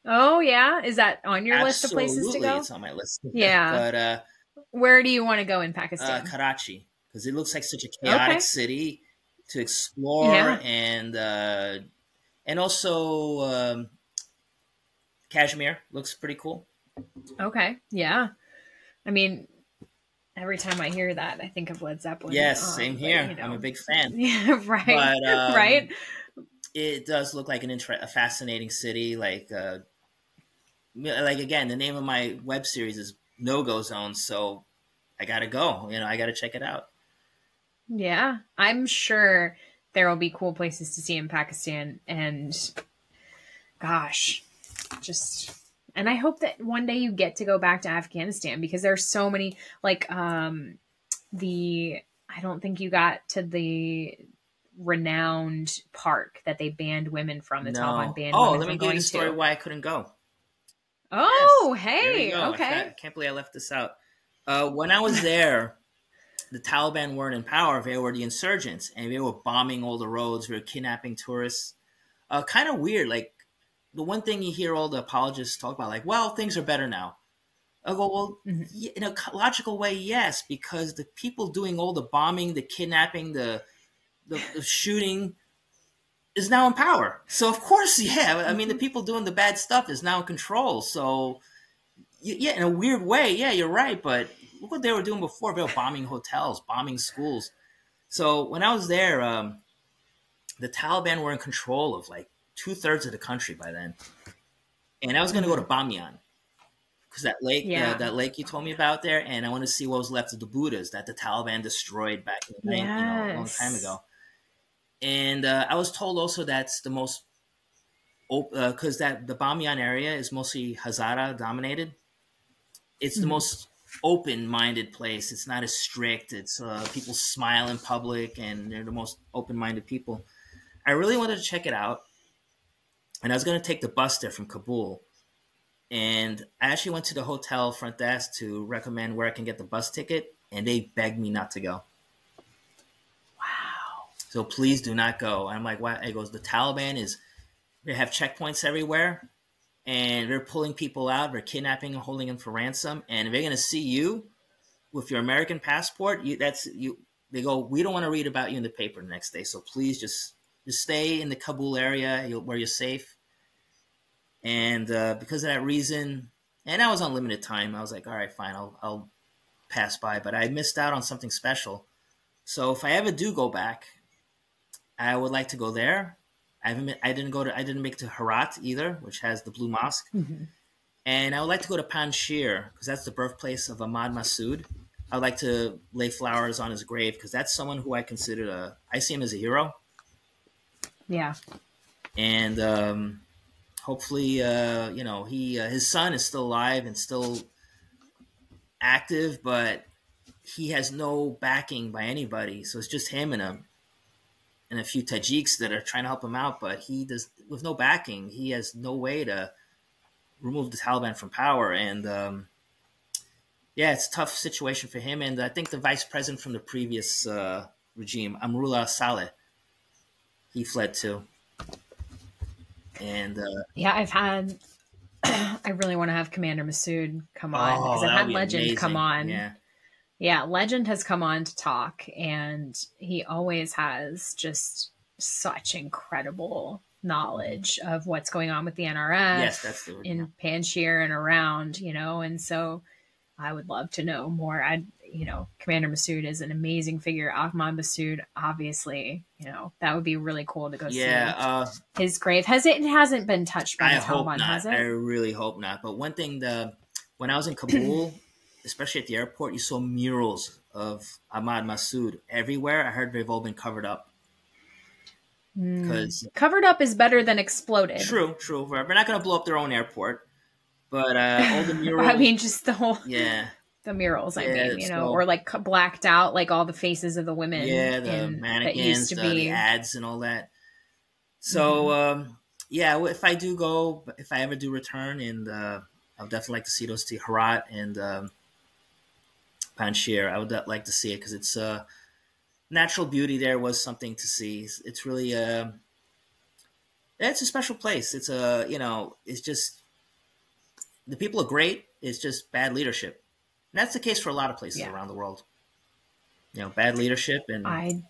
Oh, yeah? Is that on your list of places to go? It's on my list. Yeah. But where do you want to go in Pakistan? Karachi, because it looks like such a chaotic city to explore, and also Kashmir looks pretty cool. Okay, yeah. I mean, every time I hear that, I think of Led Zeppelin. Yes, same here. I'm a big fan. Yeah, right. But, right. It does look like a fascinating city. Like again, the name of my web series is No-Go Zone, so I gotta go. I gotta check it out. Yeah, I'm sure there will be cool places to see in Pakistan, and gosh, and I hope that one day you get to go back to Afghanistan, because there's so many, I don't think you got to the renowned park that they banned women from. The Taliban banned women. Let me give you the story why I couldn't go. Oh, yes, hey, okay. I can't believe I left this out. When I was there, the Taliban weren't in power. They were the insurgents, and they were bombing all the roads. They were kidnapping tourists. Kind of weird. Like, the one thing you hear all the apologists talk about, like, well, things are better now. I go, well, in a logical way, yes, because the people doing all the bombing, the kidnapping, the shooting is now in power. So, of course, I mean, the people doing the bad stuff is now in control. So, in a weird way, you're right. But look what they were doing before. They were bombing hotels, bombing schools. So when I was there, the Taliban were in control of like 2/3 of the country by then. And I was going to go to Bamyan because that lake you told me about there, and I want to see what was left of the Buddhas that the Taliban destroyed back in the a long time ago. And I was told also that's the most because the Bamyan area is mostly Hazara dominated. It's the most open-minded place. It's not as strict. It's people smile in public, and they're the most open-minded people. I really wanted to check it out, and I was going to take the bus there from Kabul. And I actually went to the hotel front desk to recommend where I can get the bus ticket, and they begged me not to go. Wow. So please do not go. And I'm like, why? It goes, the Taliban they have checkpoints everywhere, and they're pulling people out. They're kidnapping and holding them for ransom. And if they're going to see you with your American passport, they go, we don't want to read about you in the paper the next day. So please just stay in the Kabul area where you're safe. And because of that reason, and I was on limited time, I was like, all right, fine, I'll pass by. But I missed out on something special. So if I ever do go back, I would like to go there. I didn't make it to Herat either, which has the Blue Mosque. Mm-hmm. And I would like to go to Panjshir because that's the birthplace of Ahmad Massoud. I would like to lay flowers on his grave because that's someone who I consider I see him as a hero. Yeah. And hopefully, his son is still alive and still active, but he has no backing by anybody. So it's just him and a few Tajiks that are trying to help him out. But he does, with no backing, he has no way to remove the Taliban from power. And it's a tough situation for him. And I think the vice president from the previous regime, Amrullah Saleh, he fled too. And I really want to have Commander Massoud come on because I've had Legend come on. Yeah, Legend has come on to talk, and he always has just such incredible knowledge of what's going on with the NRF in Panjshir and around, and so I would love to know more. Commander Massoud is an amazing figure. Ahmad Massoud, obviously, that would be really cool to go see his grave. It hasn't been touched by the Taliban, has it? I really hope not. But one thing, when I was in Kabul, especially at the airport, you saw murals of Ahmad Massoud everywhere. I heard they've all been covered up. Covered up is better than exploded. True. We're not going to blow up their own airport. But all the murals... I mean, just the whole... Yeah. The murals, or like blacked out, like all the faces of the women. Yeah, the mannequins, the ads and all that. So, if I do go, if I ever do return, and I'd definitely like to see those two, Herat and Panjshir. I would like to see it because it's natural beauty there was something to see. It's really, it's a special place. It's it's just, the people are great. It's just bad leadership. And that's the case for a lot of places around the world. Bad leadership and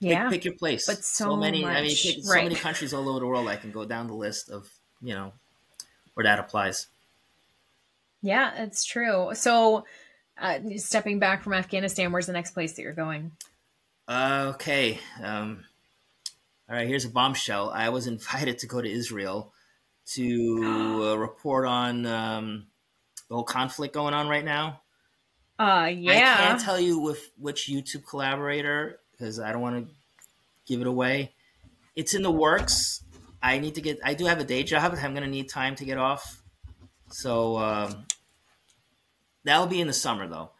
pick your place. But so many, so many countries all over the world. I can go down the list of where that applies. Yeah, it's true. So, stepping back from Afghanistan, where's the next place that you're going? Okay. All right. Here's a bombshell. I was invited to go to Israel to report on the whole conflict going on right now. I can't tell you with which YouTube collaborator because I don't want to give it away. It's in the works. I do have a day job. I'm going to need time to get off. So that'll be in the summer, though.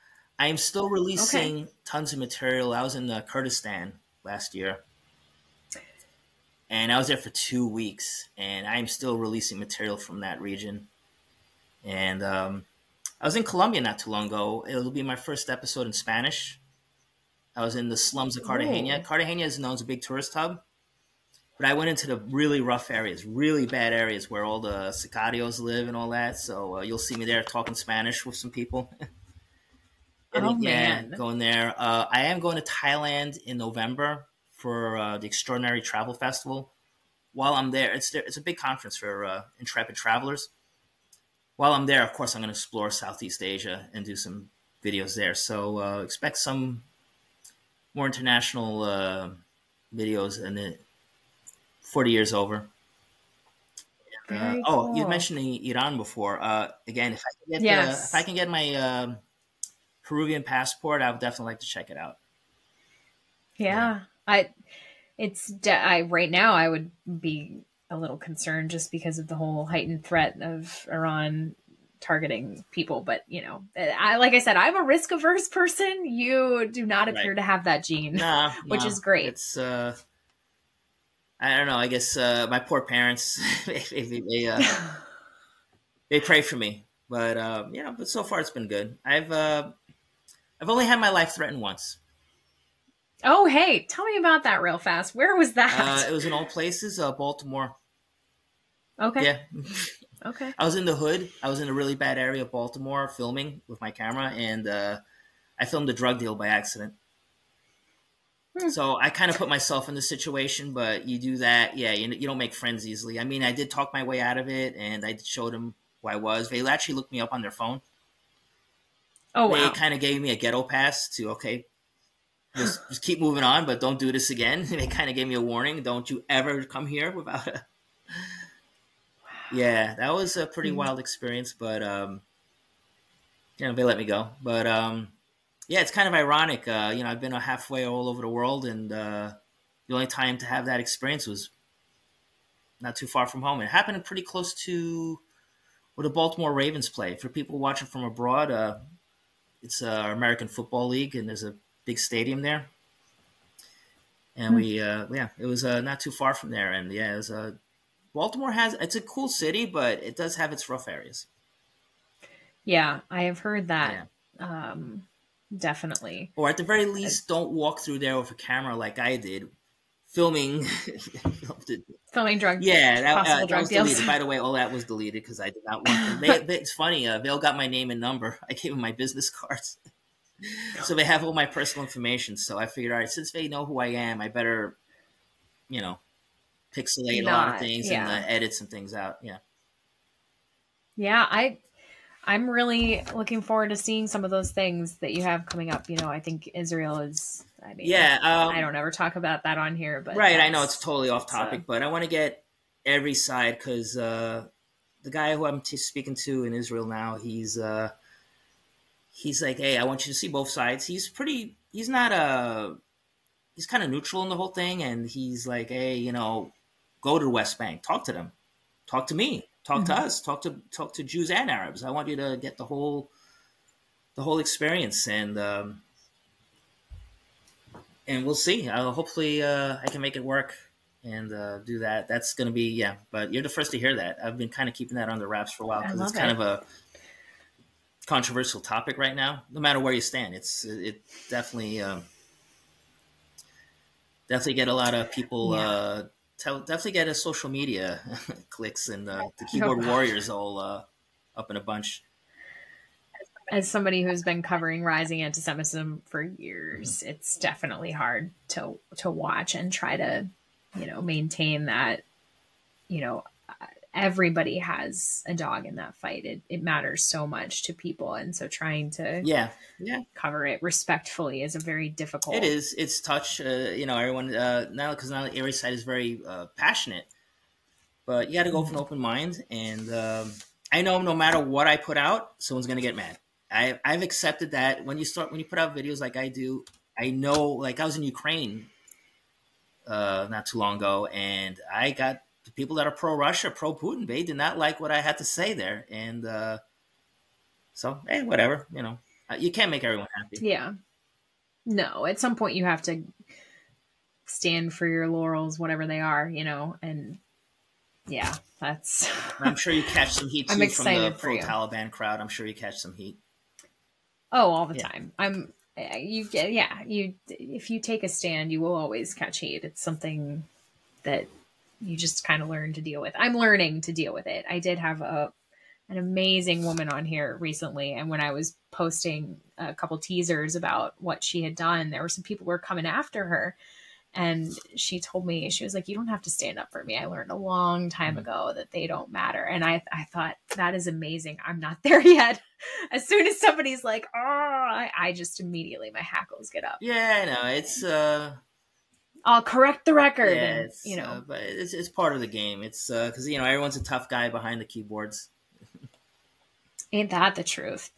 I am still releasing tons of material. I was in Kurdistan last year. And I was there for 2 weeks. And I am still releasing material from that region. And I was in Colombia not too long ago. It'll be my first episode in Spanish. I was in the slums of Cartagena. Cartagena is known as a big tourist hub. But I went into the really rough areas, really bad areas where all the sicarios live and all that. So you'll see me there talking Spanish with some people. Man. Going there. I am going to Thailand in November for the Extraordinary Travel Festival. While I'm there, it's a big conference for intrepid travelers. while I'm there, of course, I'm going to explore Southeast Asia and do some videos there. So expect some more international videos in the 40 years over. Cool. You mentioned Iran before. Again, if I can get my Peruvian passport, I would definitely like to check it out. Yeah. Right now I would be a little concerned just because of the whole heightened threat of Iran targeting people. But, like I said, I'm a risk averse person. You do not appear to have that gene, which is great. It's, I don't know. I guess my poor parents, they pray for me. But, but so far it's been good. I've only had my life threatened once. Oh, hey, tell me about that real fast. Where was that? It was in all places, Baltimore. Okay. Yeah. Okay. I was in the hood. I was in a really bad area of Baltimore filming with my camera, and I filmed a drug deal by accident. So I kind of put myself in the situation, but you do that, you don't make friends easily. I mean, I did talk my way out of it, and I showed them who I was. They actually looked me up on their phone. Oh, wow. They kind of gave me a ghetto pass to, just keep moving on, but don't do this again. They kind of gave me a warning. Don't you ever come here without a... Yeah, that was a pretty wild experience, but, they let me go. But, it's kind of ironic. I've been halfway all over the world, and the only time to have that experience was not too far from home. It happened pretty close to where the Baltimore Ravens play. For people watching from abroad, it's our American Football League, and there's a big stadium there. And it was not too far from there. And it was Baltimore it's a cool city, but it does have its rough areas. Yeah, I have heard that. Yeah. Definitely. Or at the very least, don't walk through there with a camera like I did, filming drug. Yeah, that drug was deals. Deleted. By the way, all that was deleted because I did not want them. It's funny. They all got my name and number. I gave them my business cards. So they have all my personal information. So I figured, all right, since they know who I am, I better, pixelate a lot of things and edit some things out. Yeah. Yeah, I'm really looking forward to seeing some of those things that you have coming up. I think Israel is, I don't ever talk about that on here, but right. I know it's totally off topic, but I want to get every side because the guy who I'm speaking to in Israel now, he's like, hey, I want you to see both sides. He's kind of neutral in the whole thing. And he's like, hey, go to the West Bank, talk to them, talk to me, talk to us, talk to Jews and Arabs. I want you to get the whole experience. And we'll see. Hopefully I can make it work and do that. That's going to be, but you're the first to hear that. I've been kind of keeping that under wraps for a while because it's kind of a controversial topic right now. No matter where you stand, it definitely get a lot of people definitely get a social media clicks and the keyboard warriors all up in a bunch. As somebody who's been covering rising anti-Semitism for years, it's definitely hard to watch and try to maintain that everybody has a dog in that fight. It matters so much to people. And so trying to cover it respectfully is a very difficult. It is. It's touch, everyone, now every side is very passionate, but you got to go with an open mind. And I know no matter what I put out, someone's going to get mad. I've accepted that when you put out videos like I do, I know, like I was in Ukraine not too long ago, and I got the people that are pro-Russia, pro-Putin, they did not like what I had to say there. And so, hey, whatever, you can't make everyone happy. Yeah. No, at some point you have to stand for your laurels, whatever they are, and that's... I'm sure you catch some heat, too, I'm excited from the pro-Taliban crowd. I'm sure you catch some heat. Oh, all the time. If you take a stand, you will always catch heat. It's something that you just kind of learn to deal with. I'm learning to deal with it. I did have an amazing woman on here recently. And when I was posting a couple teasers about what she had done, there were some people who were coming after her. And she told me, she was like, you don't have to stand up for me. I learned a long time ago that they don't matter. And I thought, that is amazing. I'm not there yet. As soon as somebody's like, oh, I just immediately, my hackles get up. Yeah, I know. It's, I'll correct the record. yeah, and, it's, but it's part of the game. It's, cause everyone's a tough guy behind the keyboards. Ain't that the truth?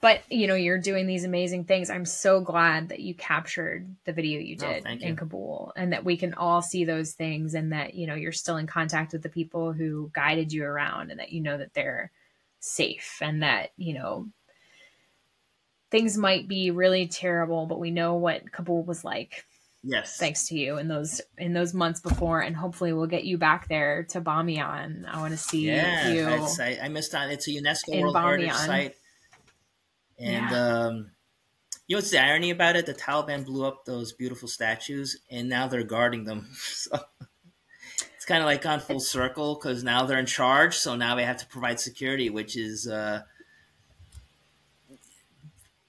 But, you're doing these amazing things. I'm so glad that you captured the video you did in Kabul, and that we can all see those things, and that, you're still in contact with the people who guided you around, and that that they're safe, and that, things might be really terrible, but we know what Kabul was like. Yes. Thanks to you in those months before, and hopefully we'll get you back there to Bamiyan. I want to see you. I missed on. It's a UNESCO World Heritage Site. And what's the irony about it? The Taliban blew up those beautiful statues, and now they're guarding them. So it's kind of like gone full circle, because now they're in charge. So now they have to provide security, which is the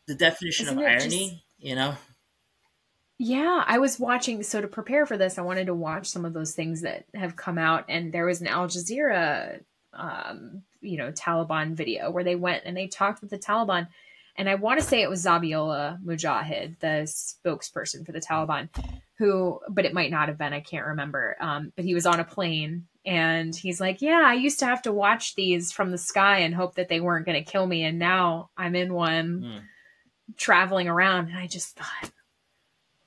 definition of irony. Yeah, I was watching. So to prepare for this, I wanted to watch some of those things that have come out. And there was an Al Jazeera, Taliban video where they went and they talked with the Taliban. And I want to say it was Zabihullah Mujahid, the spokesperson for the Taliban, but it might not have been. I can't remember. But he was on a plane and he's like, yeah, I used to have to watch these from the sky and hope that they weren't going to kill me. And now I'm in one traveling around. And I just thought,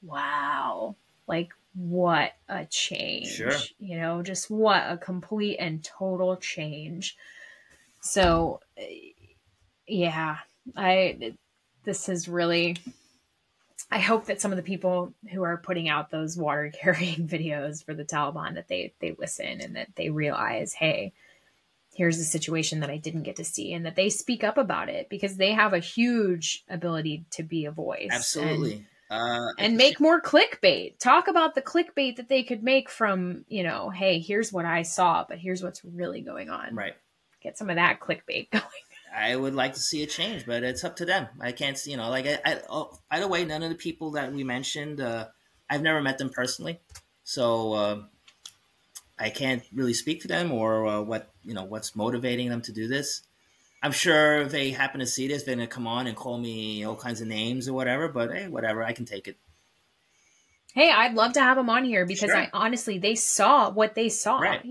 wow, like what a change. Sure. Just what a complete and total change. So yeah, this is really, I hope that some of the people who are putting out those water carrying videos for the Taliban, that they listen, and that they realize, hey, here's a situation that I didn't get to see, and that they speak up about it, because they have a huge ability to be a voice. Absolutely. And make more clickbait. Talk about the clickbait that they could make from, hey, here's what I saw, but here's what's really going on. Right. Get some of that clickbait going. I would like to see a change, but it's up to them. I can't see, by the way, none of the people that we mentioned, I've never met them personally. So I can't really speak to them or what's motivating them to do this. I'm sure if they happen to see this, they're going to come on and call me all kinds of names or whatever, but hey, whatever, I can take it. Hey, I'd love to have them on here, because Sure. honestly, they saw what they saw. Right.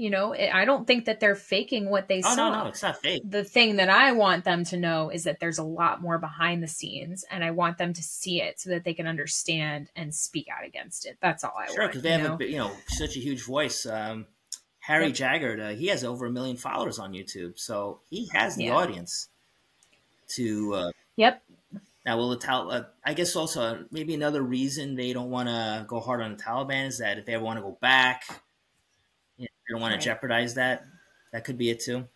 I don't think that they're faking what they saw. No, it's not fake. The thing that I want them to know is that there's a lot more behind the scenes, and I want them to see it so that they can understand and speak out against it. That's all I want. Sure, because they have such a huge voice. Harry Jaggard, he has over 1 million followers on YouTube, so he has the audience to. Yep. Now, I guess also maybe another reason they don't want to go hard on the Taliban is that if they ever want to go back, they don't want to jeopardize that. That could be it too.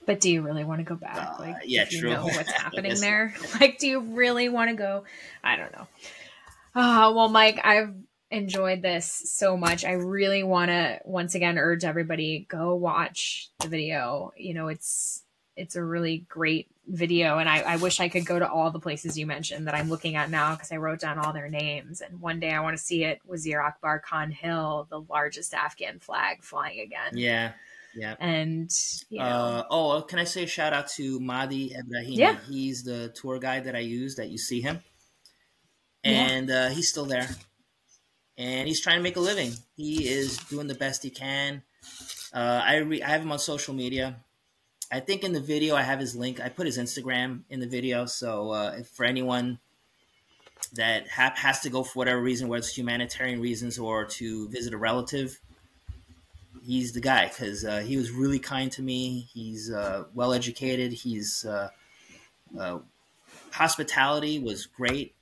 But do you really want to go back? Yeah, you true. know what's happening there? Do you really want to go? I don't know. Well, Mike, I've enjoyed this so much. I really want to once again urge everybody, go watch the video. It's a really great video, and I wish I could go to all the places you mentioned that I'm looking at now, because I wrote down all their names, and one day I want to see it. Wazir Akbar Khan Hill, the largest Afghan flag flying again. Yeah. And can I say a shout out to Mahdi Ibrahimi? Yeah. He's the tour guide that I use, that you see him, and he's still there, and he's trying to make a living. He is doing the best he can. I have him on social media. I think in the video I have his link. I put his Instagram in the video. So if for anyone that has to go for whatever reason, whether it's humanitarian reasons or to visit a relative, he's the guy, because he was really kind to me. He's well educated. He's hospitality was great,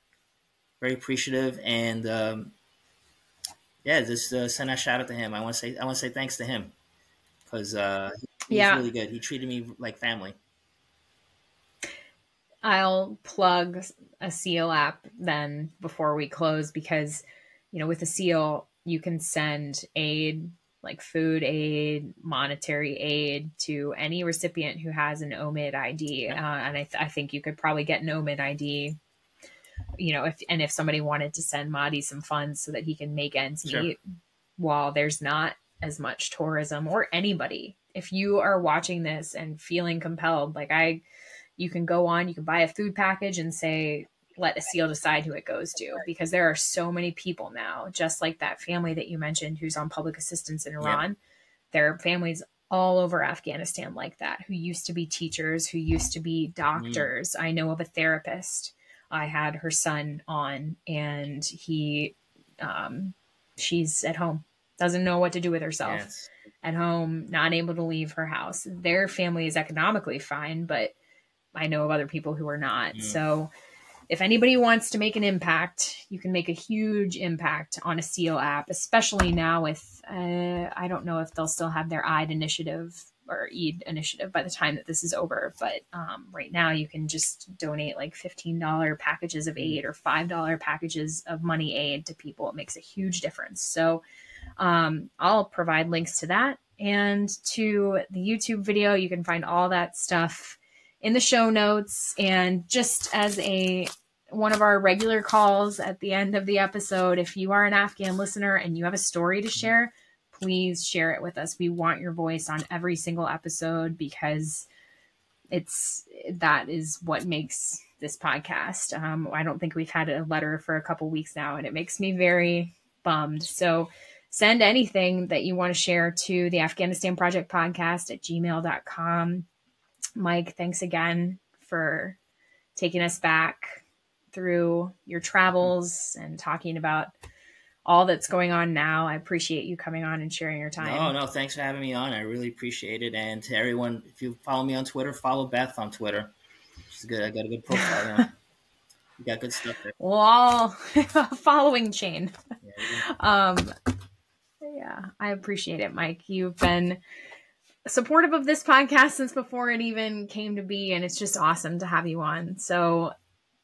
very appreciative, and just send a shout out to him. I want to say thanks to him, because he's really good. He treated me like family. I'll plug a SEAL app then before we close, because, with a SEAL, you can send aid, like food aid, monetary aid, to any recipient who has an OMID ID. And I think you could probably get an OMID ID if somebody wanted to send Mahdi some funds so that he can make ends Sure. meet while there's not as much tourism, or anybody. If you are watching this and feeling compelled, you can go on, you can buy a food package and say, let a SEAL decide who it goes to, because there are so many people now, just like that family that you mentioned who's on public assistance in Iran. Yeah. There are families all over Afghanistan like that, who used to be teachers, who used to be doctors. I know of a therapist. I had her son on, and she's at home, doesn't know what to do with herself. Yes. At home, not able to leave her house. Their family is economically fine, but I know of other people who are not. So if anybody wants to make an impact, you can make a huge impact on a SEAL app, especially now with, I don't know if they'll still have their Eid initiative by the time that this is over. But right now you can just donate like $15 packages of aid or $5 packages of money aid to people. It makes a huge difference. So I'll provide links to that and to the YouTube video. You can find all that stuff in the show notes. And just as one of our regular calls at the end of the episode, if you are an Afghan listener and you have a story to share, please share it with us. We want your voice on every single episode, because that is what makes this podcast. I don't think we've had a letter for a couple weeks now, and it makes me very bummed. So send anything that you want to share to the Afghanistan Project Podcast at gmail.com. Mike, thanks again for taking us back through your travels and talking about all that's going on now. I appreciate you coming on and sharing your time. No, thanks for having me on. I really appreciate it. And to everyone, if you follow me on Twitter, follow Beth on Twitter. She's good. I got a good profile now. You got good stuff there. Well, all following chain. Yeah, I appreciate it, Mike. You've been supportive of this podcast since before it even came to be, and it's just awesome to have you on. So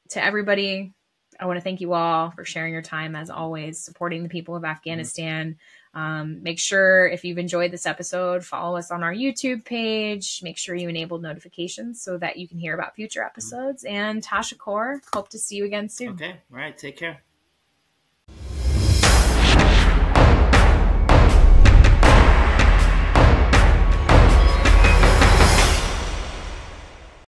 to everybody, I want to thank you all for sharing your time, as always, supporting the people of Afghanistan. Make sure, if you've enjoyed this episode, follow us on our YouTube page. Make sure you enable notifications so that you can hear about future episodes. And Tasha Kaur, hope to see you again soon. Okay. All right. Take care.